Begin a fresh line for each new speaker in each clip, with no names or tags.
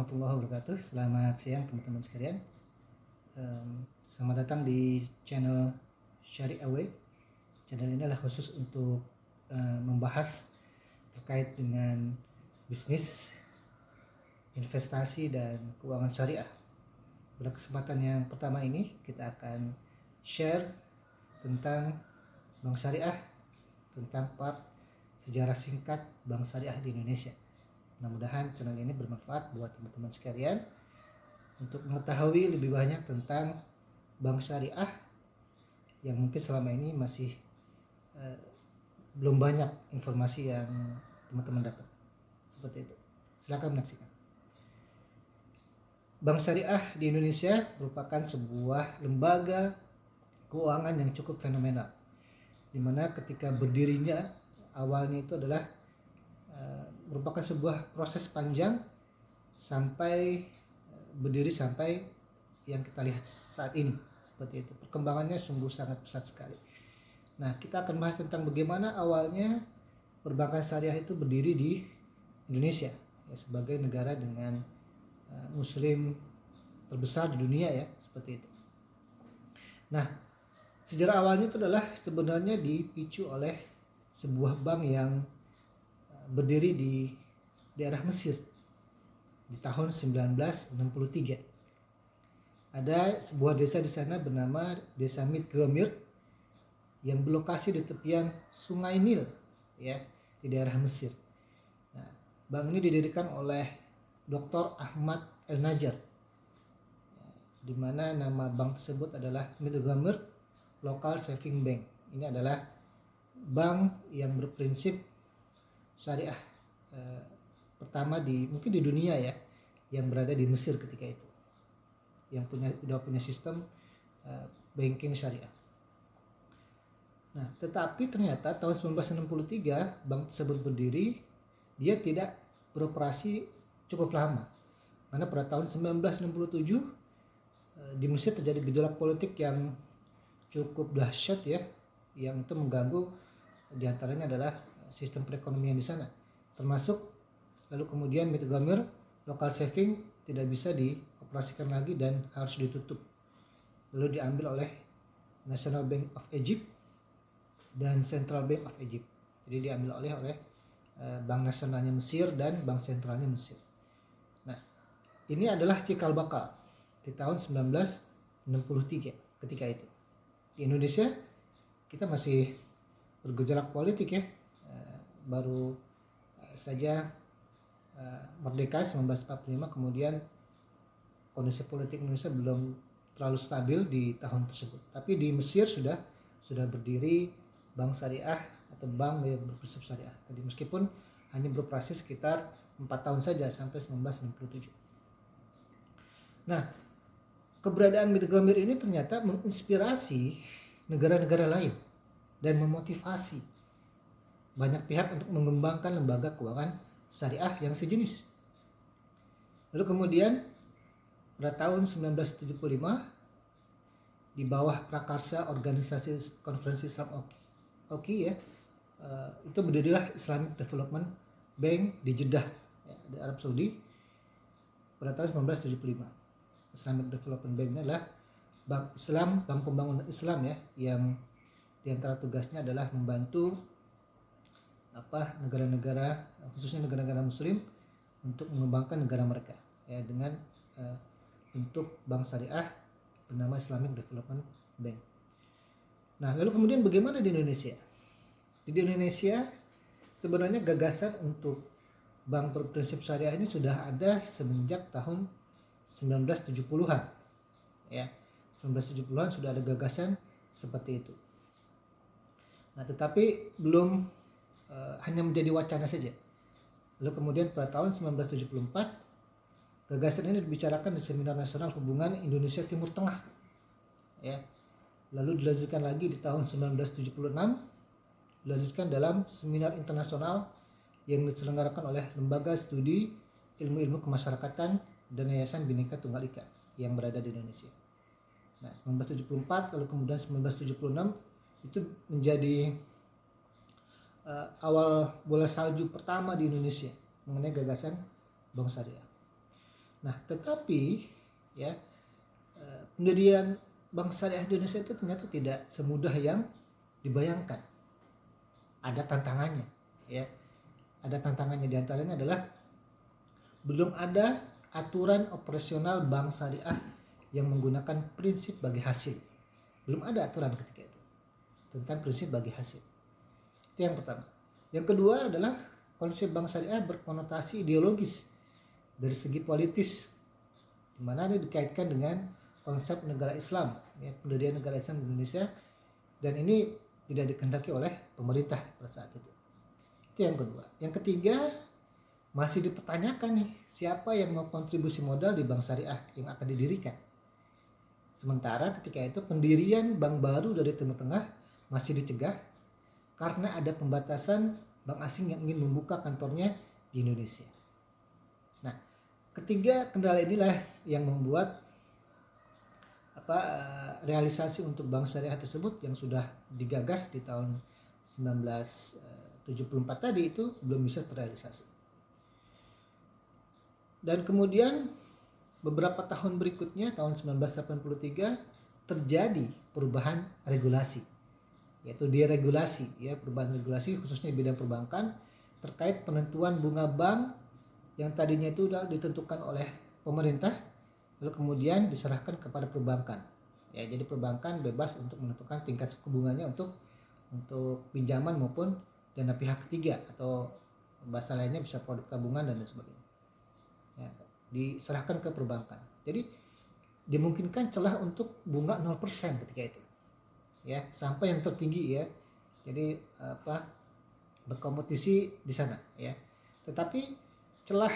warahmatullahi wabarakatuh. Selamat siang teman-teman sekalian. Selamat datang di channel Syariah Way. Channel ini adalah khusus untuk membahas terkait dengan bisnis, investasi, dan keuangan syariah. Pada kesempatan yang pertama ini kita akan share tentang bank syariah, tentang part sejarah singkat bank syariah di Indonesia. Mudah-mudahan channel ini bermanfaat buat teman-teman sekalian untuk mengetahui lebih banyak tentang bank syariah yang mungkin selama ini masih belum banyak informasi yang teman-teman dapat. Seperti itu. Silakan menyaksikan. Bank syariah di Indonesia merupakan sebuah lembaga keuangan yang cukup fenomenal, di mana ketika berdirinya awalnya itu adalah merupakan sebuah proses panjang sampai berdiri sampai yang kita lihat saat ini. Seperti itu. Perkembangannya sungguh sangat pesat sekali. Nah, kita akan bahas tentang bagaimana awalnya perbankan syariah itu berdiri di Indonesia ya, sebagai negara dengan muslim terbesar di dunia ya, seperti itu. Nah, sejarah awalnya itu adalah sebenarnya dipicu oleh sebuah bank yang berdiri di daerah Mesir di tahun 1963. Ada sebuah desa di sana bernama Desa Midgamir yang berlokasi di tepian Sungai Nil ya, di daerah Mesir. Nah, bank ini didirikan oleh Dr. Ahmad El-Najjar, di mana nama bank tersebut adalah Midgamir Local Saving Bank. Ini adalah bank yang berprinsip syariah pertama mungkin di dunia ya, yang berada di Mesir ketika itu, yang udah punya sistem banking syariah. Nah, tetapi ternyata tahun 1963 bank tersebut berdiri, dia tidak beroperasi cukup lama, karena pada tahun 1967 di Mesir terjadi gejolak politik yang cukup dahsyat ya, yang itu mengganggu diantaranya adalah sistem perekonomian di sana, termasuk lalu kemudian Midgamir Local Saving tidak bisa dioperasikan lagi dan harus ditutup, lalu diambil oleh National Bank of Egypt dan Central Bank of Egypt. Jadi diambil oleh Bank Nasionalnya Mesir dan Bank Sentralnya Mesir. Nah, ini adalah cikal bakal di tahun 1963 ketika itu. Di Indonesia kita masih bergejolak politik ya, baru saja merdeka 1945, kemudian kondisi politik Indonesia belum terlalu stabil di tahun tersebut. Tapi di Mesir sudah berdiri bank syariah atau bank yang berprinsip syariah tadi, meskipun hanya beroperasi sekitar 4 tahun saja sampai 1967. Nah, keberadaan Midgamir ini ternyata menginspirasi negara-negara lain dan memotivasi banyak pihak untuk mengembangkan lembaga keuangan syariah yang sejenis. Lalu kemudian pada tahun 1975 di bawah prakarsa Organisasi Konferensi Islam OKI ya, itu berdirilah Islamic Development Bank di Jeddah ya, di Arab Saudi pada tahun 1975. Islamic Development Bank ini adalah bank Islam, bank pembangunan Islam ya, yang diantara tugasnya adalah membantu negara-negara, khususnya negara-negara muslim, untuk mengembangkan negara mereka ya, dengan bentuk bank syariah bernama Islamic Development Bank. Nah, lalu kemudian bagaimana di Indonesia? Di Indonesia sebenarnya gagasan untuk bank berprinsip syariah ini sudah ada semenjak tahun 1970-an ya. 1970-an sudah ada gagasan seperti itu. Nah, tetapi belum hanya menjadi wacana saja. Lalu kemudian pada tahun 1974 gagasan ini dibicarakan di Seminar Nasional Hubungan Indonesia Timur Tengah ya. Lalu dilanjutkan lagi di tahun 1976, dilanjutkan dalam seminar internasional yang diselenggarakan oleh Lembaga Studi Ilmu-Ilmu Kemasyarakatan dan Yayasan Bhinneka Tunggal Ika yang berada di Indonesia. Nah, 1974 lalu kemudian 1976 itu menjadi awal bola salju pertama di Indonesia mengenai gagasan bank syariah. Nah, tetapi ya pendirian Bank Syariah Indonesia itu ternyata tidak semudah yang dibayangkan. Ada tantangannya, ya. Ada tantangannya, di antaranya adalah belum ada aturan operasional bank syariah yang menggunakan prinsip bagi hasil. Belum ada aturan ketika itu tentang prinsip bagi hasil. Itu yang pertama. Yang kedua adalah konsep bank syariah berkonotasi ideologis dari segi politis, di mana ini dikaitkan dengan konsep negara Islam, ya, pendirian negara Islam di Indonesia, dan ini tidak dikehendaki oleh pemerintah pada saat itu. Itu yang kedua. Yang ketiga, masih dipertanyakan nih siapa yang mau kontribusi modal di bank syariah yang akan didirikan. Sementara ketika itu pendirian bank baru dari Timur Tengah masih dicegah karena ada pembatasan bank asing yang ingin membuka kantornya di Indonesia. Nah, ketiga kendala inilah yang membuat realisasi untuk bank syariah tersebut yang sudah digagas di tahun 1974 tadi itu belum bisa terrealisasi. Dan kemudian beberapa tahun berikutnya, tahun 1983 terjadi perubahan regulasi, yaitu deregulasi, ya, perubahan regulasi khususnya di bidang perbankan terkait penentuan bunga bank yang tadinya itu sudah ditentukan oleh pemerintah, lalu kemudian diserahkan kepada perbankan. Ya, jadi perbankan bebas untuk menentukan tingkat suku bunganya untuk pinjaman maupun dana pihak ketiga, atau bahasa lainnya bisa produk tabungan dan lain sebagainya. Ya, diserahkan ke perbankan. Jadi dimungkinkan celah untuk bunga 0% ketika itu. Ya, sampai yang tertinggi, ya. Jadi berkompetisi di sana, ya. Tetapi celah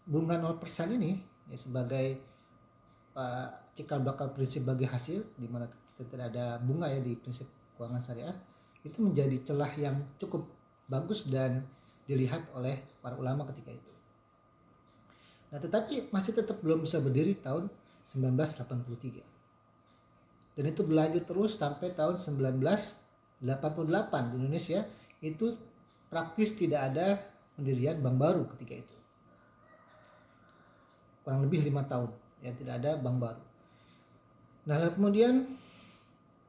bunga 0% ini, ya, sebagai cikal bakal prinsip bagi hasil, di mana kita tidak ada bunga, ya, di prinsip keuangan syariah, itu menjadi celah yang cukup bagus dan dilihat oleh para ulama ketika itu. Nah, tetapi masih tetap belum bisa berdiri tahun 1983. Dan itu berlanjut terus sampai tahun 1988 di Indonesia itu praktis tidak ada pendirian bank baru ketika itu. Kurang lebih 5 tahun, ya, tidak ada bank baru. Nah, lalu kemudian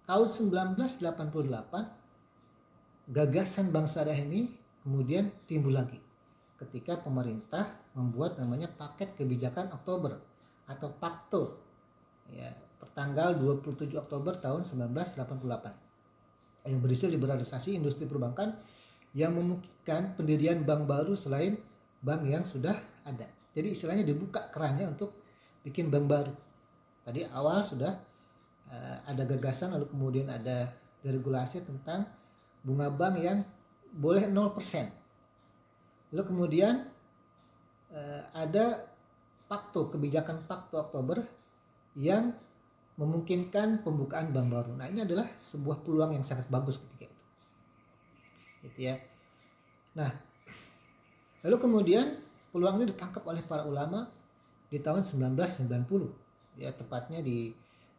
tahun 1988 gagasan bank syariah ini kemudian timbul lagi ketika pemerintah membuat namanya paket kebijakan Oktober atau PAKTO, ya, pertanggal 27 Oktober tahun 1988 yang berisi liberalisasi industri perbankan yang memungkinkan pendirian bank baru selain bank yang sudah ada. Jadi istilahnya dibuka kerannya untuk bikin bank baru. Tadi awal sudah ada gagasan, lalu kemudian ada deregulasi tentang bunga bank yang boleh 0%. Lalu kemudian ada kebijakan PAKTO Oktober yang memungkinkan pembukaan bank baru. Nah, ini adalah sebuah peluang yang sangat bagus ketika itu. Gitu, ya. Nah, lalu kemudian peluang ini ditangkap oleh para ulama di tahun 1990, ya, tepatnya di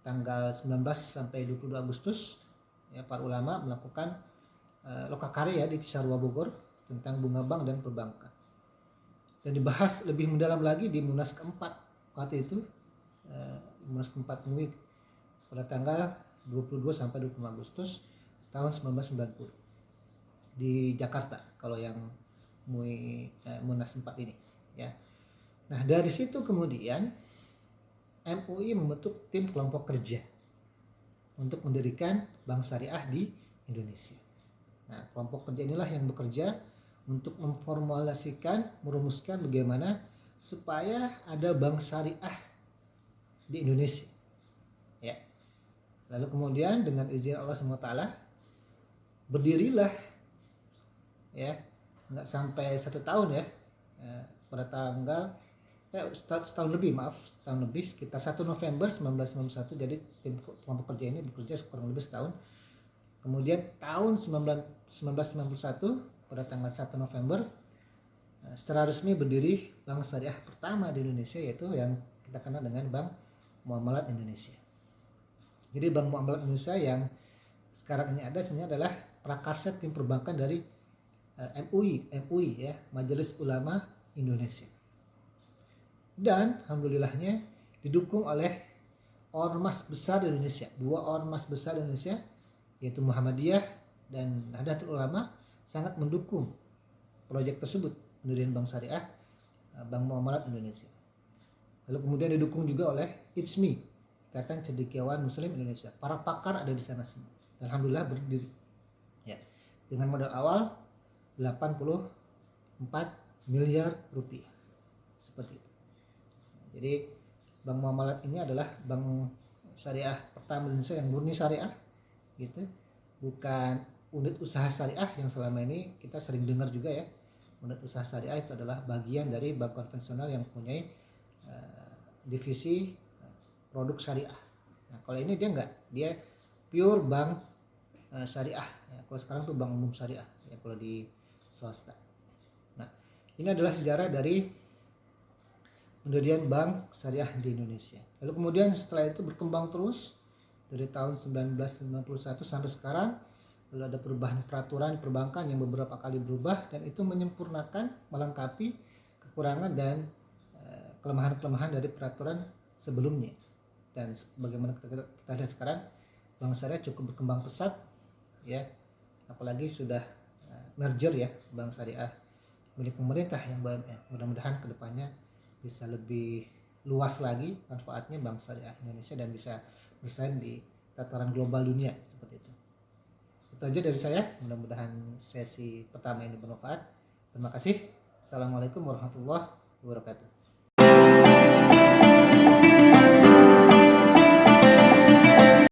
tanggal 19 sampai 22 Agustus, ya, para ulama melakukan lokakarya di Cisarua Bogor tentang bunga bank dan perbankan. Dan dibahas lebih mendalam lagi di Munas keempat waktu itu, Munas keempat MUI pada tanggal 22 sampai 25 Agustus tahun 1990 di Jakarta, kalau yang MUI Munas 4 ini, ya. Nah, dari situ kemudian MUI membentuk tim kelompok kerja untuk mendirikan bank syariah di Indonesia. Nah, kelompok kerja inilah yang bekerja untuk memformulasikan, merumuskan bagaimana supaya ada bank syariah di Indonesia, ya. Lalu kemudian dengan izin Allah SWT berdirilah, ya, nggak sampai 1 tahun, ya, pada tanggal setahun lebih sekitar 1 November 1991. Jadi tim kelompok kerja ini bekerja kurang lebih setahun. Kemudian tahun 1991 pada tanggal 1 November secara resmi berdiri bank syariah pertama di Indonesia, yaitu yang kita kenal dengan Bank Muamalat Indonesia. Jadi Bank Muamalat Indonesia yang sekarang ini ada sebenarnya adalah prakarsa tim perbankan dari MUI, ya, Majelis Ulama Indonesia. dan alhamdulillahnya didukung oleh ormas besar di Indonesia. Dua ormas besar di Indonesia yaitu Muhammadiyah dan Nahdlatul Ulama sangat mendukung proyek tersebut, pendirian Bank Syariah Bank Muamalat Indonesia. Lalu kemudian didukung juga oleh ICMI, Ikatan Cendekiawan Muslim Indonesia. Para pakar ada di sana semua. Alhamdulillah berdiri. Ya. Dengan modal awal 84 miliar rupiah. Seperti itu. Jadi Bank Muamalat ini adalah bank syariah pertama di Indonesia yang murni syariah, gitu. Bukan unit usaha syariah yang selama ini kita sering dengar juga ya. Unit usaha syariah itu adalah bagian dari bank konvensional yang mempunyai divisi produk syariah. Nah, kalau ini dia enggak, dia pure bank syariah. Ya, kalau sekarang tuh bank umum syariah ya kalau di swasta. Nah, ini adalah sejarah dari pendirian bank syariah di Indonesia. Lalu kemudian setelah itu berkembang terus dari tahun 1991 sampai sekarang. Lalu ada perubahan peraturan perbankan yang beberapa kali berubah dan itu menyempurnakan, melengkapi kekurangan dan kelemahan-kelemahan dari peraturan sebelumnya. Dan bagaimana kita lihat sekarang, bank syariah cukup berkembang pesat ya, apalagi sudah merger ya, bank syariah milik pemerintah yang BUMN. Mudah-mudahan kedepannya bisa lebih luas lagi manfaatnya bank syariah Indonesia dan bisa bersaing di tataran global dunia seperti itu. Itu aja dari saya, mudah-mudahan sesi pertama ini bermanfaat. Terima kasih. Assalamualaikum warahmatullahi wabarakatuh.